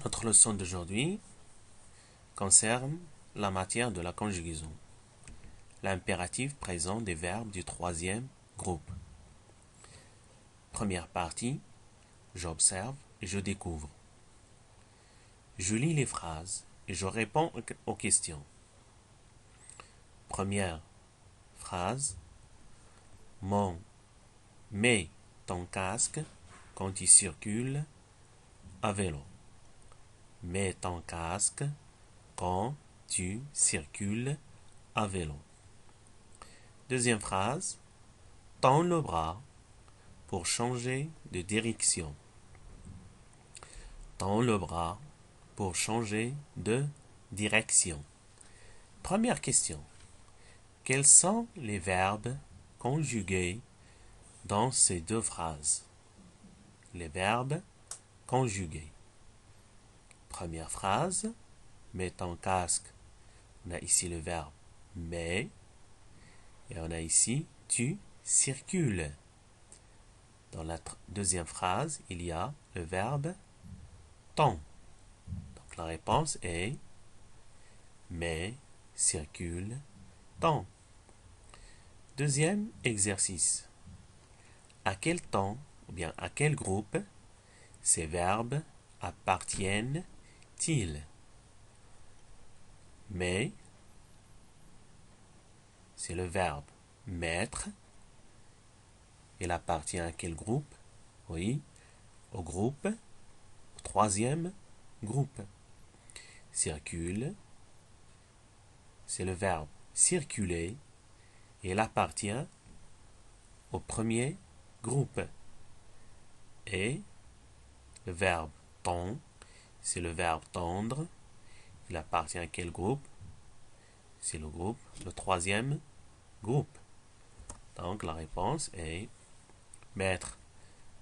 Notre leçon d'aujourd'hui concerne la matière de la conjugaison, l'impératif présent des verbes du troisième groupe. Première partie, j'observe et je découvre. Je lis les phrases et je réponds aux questions. Première phrase, mets ton casque quand tu circules à vélo. Mets ton casque quand tu circules à vélo. Deuxième phrase, tends le bras pour changer de direction. Tends le bras pour changer de direction. Première question. Quels sont les verbes conjugués dans ces deux phrases? Les verbes conjugués. Première phrase, mets ton casque. On a ici le verbe mets et on a ici tu circules. Dans la deuxième phrase, il y a le verbe tends. Donc la réponse est mets, circule, tends. Deuxième exercice. À quel temps ou bien à quel groupe ces verbes appartiennent-ils? Mais, c'est le verbe mettre. Il appartient à quel groupe? Oui, au troisième groupe. Circule, c'est le verbe circuler. Il appartient au premier groupe. Et le verbe tend, c'est le verbe tendre. Il appartient à quel groupe? C'est le troisième groupe. Donc la réponse est mettre,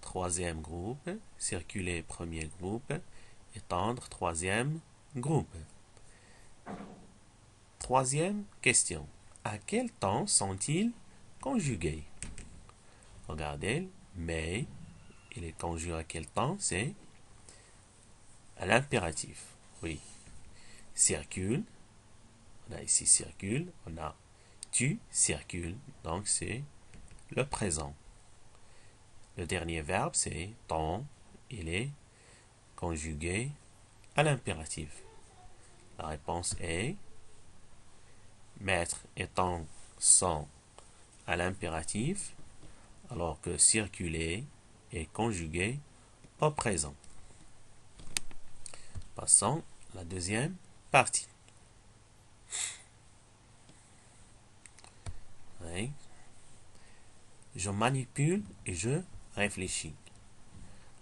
troisième groupe, circuler, premier groupe, et tendre, troisième groupe. Troisième question. À quel temps sont-ils conjugués? Regardez, mais il est conjugué à quel temps? C'est à l'impératif. Oui. Circule. On a ici circule. On a tu circules. Donc c'est le présent. Le dernier verbe, c'est tend. Il est conjugué à l'impératif. La réponse est mettre et tend sont à l'impératif, alors que circuler est conjugué au présent. Passons à la deuxième partie. Oui. Je manipule et je réfléchis.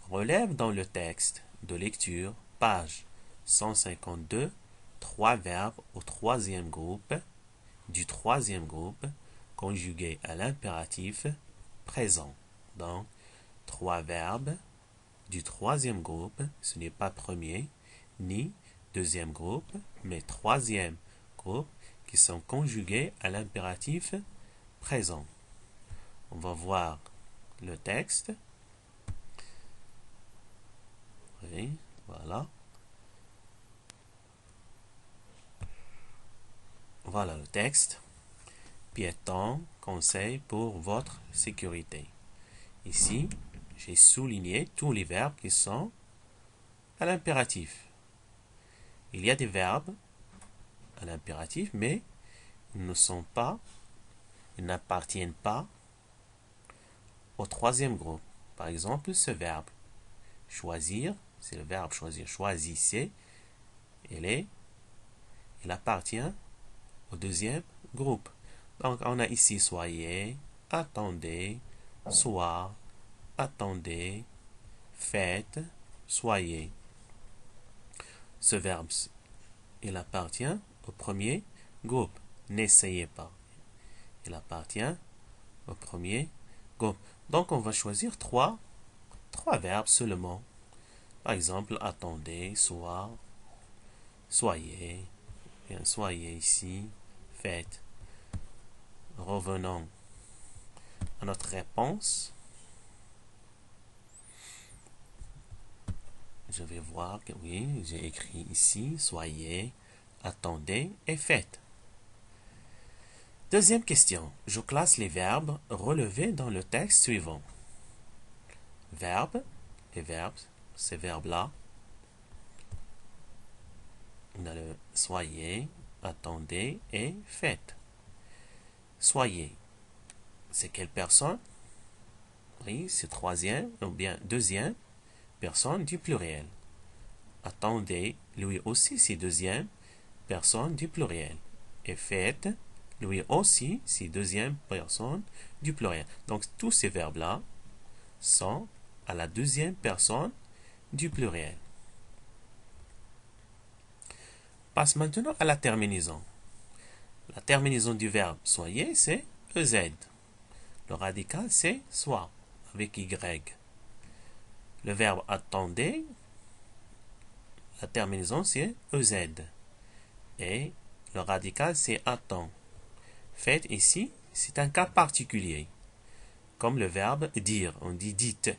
Relève dans le texte de lecture, page 152, trois verbes au troisième groupe, du troisième groupe, conjugués à l'impératif présent. Donc, trois verbes du troisième groupe, ce n'est pas premier, ni deuxième groupe, mais troisième groupe, qui sont conjugués à l'impératif présent. On va voir le texte. Oui, voilà. Voilà le texte. Piéton, conseil pour votre sécurité. Ici, j'ai souligné tous les verbes qui sont à l'impératif. Il y a des verbes à l'impératif, mais ils ils n'appartiennent pas au troisième groupe. Par exemple, ce verbe choisir, c'est le verbe choisir. Choisissez, il appartient au deuxième groupe. Donc, on a ici soyez, attendez, soit, attendez, faites, soyez. Ce verbe, il appartient au premier groupe. N'essayez pas. Il appartient au premier groupe. Donc, on va choisir trois verbes seulement. Par exemple, attendez, soit, soyez, bien, soyez ici, faites. Revenons à notre réponse. je vais voir que oui, j'ai écrit ici, soyez, attendez et faites. Deuxième question. Je classe les verbes relevés dans le texte suivant. Verbes, les verbes, ces verbes-là. On a le soyez, attendez et faites. Soyez, c'est quelle personne? Oui, c'est troisième ou bien deuxième personne du pluriel. Attendez, lui aussi c'est deuxième personne du pluriel. Et faites, lui aussi c'est deuxième personne du pluriel. Donc tous ces verbes-là sont à la deuxième personne du pluriel. Passe maintenant à la terminaison. La terminaison du verbe soyez, c'est EZ. Le radical, c'est soit, avec Y. Le verbe attendez, la terminaison, c'est EZ. Et le radical, c'est attend. Faites ici, c'est un cas particulier. Comme le verbe dire, on dit dites.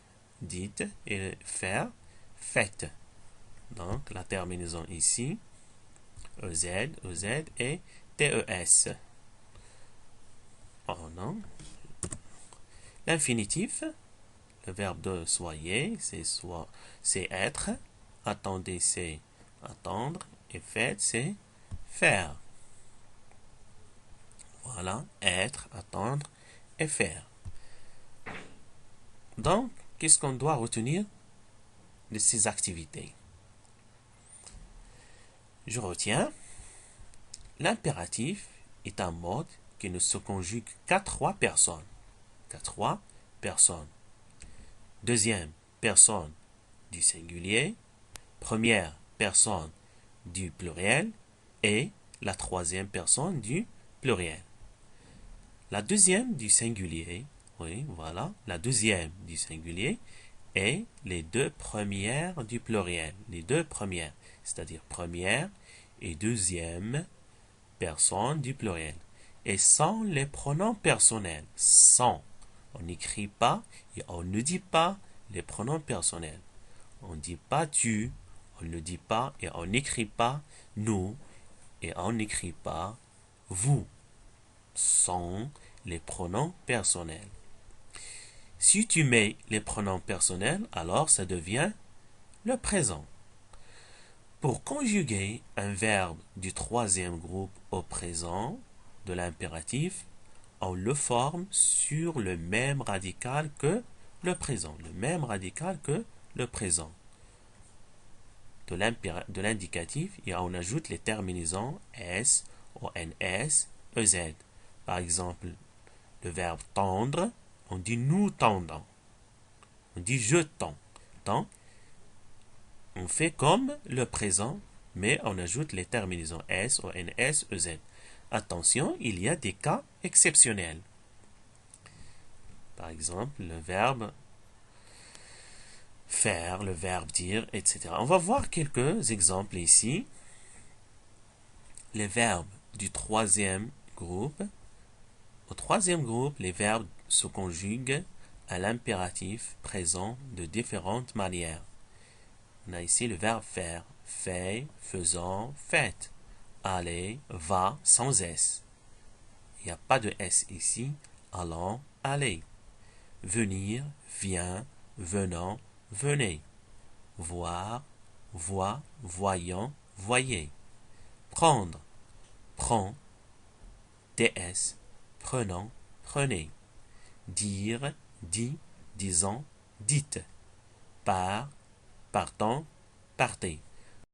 Dites et faire, faites. Donc, la terminaison ici, EZ, EZ et TES. Oh non. L'infinitif, le verbe de soyez, c'est être. Attendez, c'est attendre. Et faites, c'est faire. Voilà, être, attendre et faire. Donc, qu'est-ce qu'on doit retenir de ces activités? Je retiens, l'impératif est un mode qui ne se conjugue qu'à 3 personnes. Qu'à 3 personnes. Deuxième personne du singulier, première personne du pluriel et la troisième personne du pluriel. La deuxième du singulier, oui, voilà, la deuxième du singulier et les deux premières du pluriel. Les deux premières, c'est-à-dire première et deuxième personne du pluriel. Et sans les pronoms personnels. Sans. On n'écrit pas et on ne dit pas les pronoms personnels. On ne dit pas tu, on ne dit pas et on n'écrit pas nous et on n'écrit pas vous. Sans les pronoms personnels. Si tu mets les pronoms personnels, alors ça devient le présent. Pour conjuguer un verbe du troisième groupe au présent de l'impératif, on le forme sur le même radical que le présent. Le même radical que le présent de l'indicatif et on ajoute les terminaisons S, ONS, EZ. Par exemple, le verbe tendre, on dit nous tendons. On dit je tends. Donc, on fait comme le présent, mais on ajoute les terminaisons S, ONS, EZ. Attention, il y a des cas exceptionnels. Par exemple, le verbe faire, le verbe dire, etc. On va voir quelques exemples ici. Les verbes du troisième groupe. Au troisième groupe, les verbes se conjuguent à l'impératif présent de différentes manières. On a ici le verbe faire, fait, faisant, faites. Aller, va, sans S. Il n'y a pas de S ici. Allant, aller. Venir, vient, venant, venez. Voir, voit, voyant, voyez. Prendre, prend. DS, prenant, prenez. Dire, dit, disant, dites. Part, partant, partez.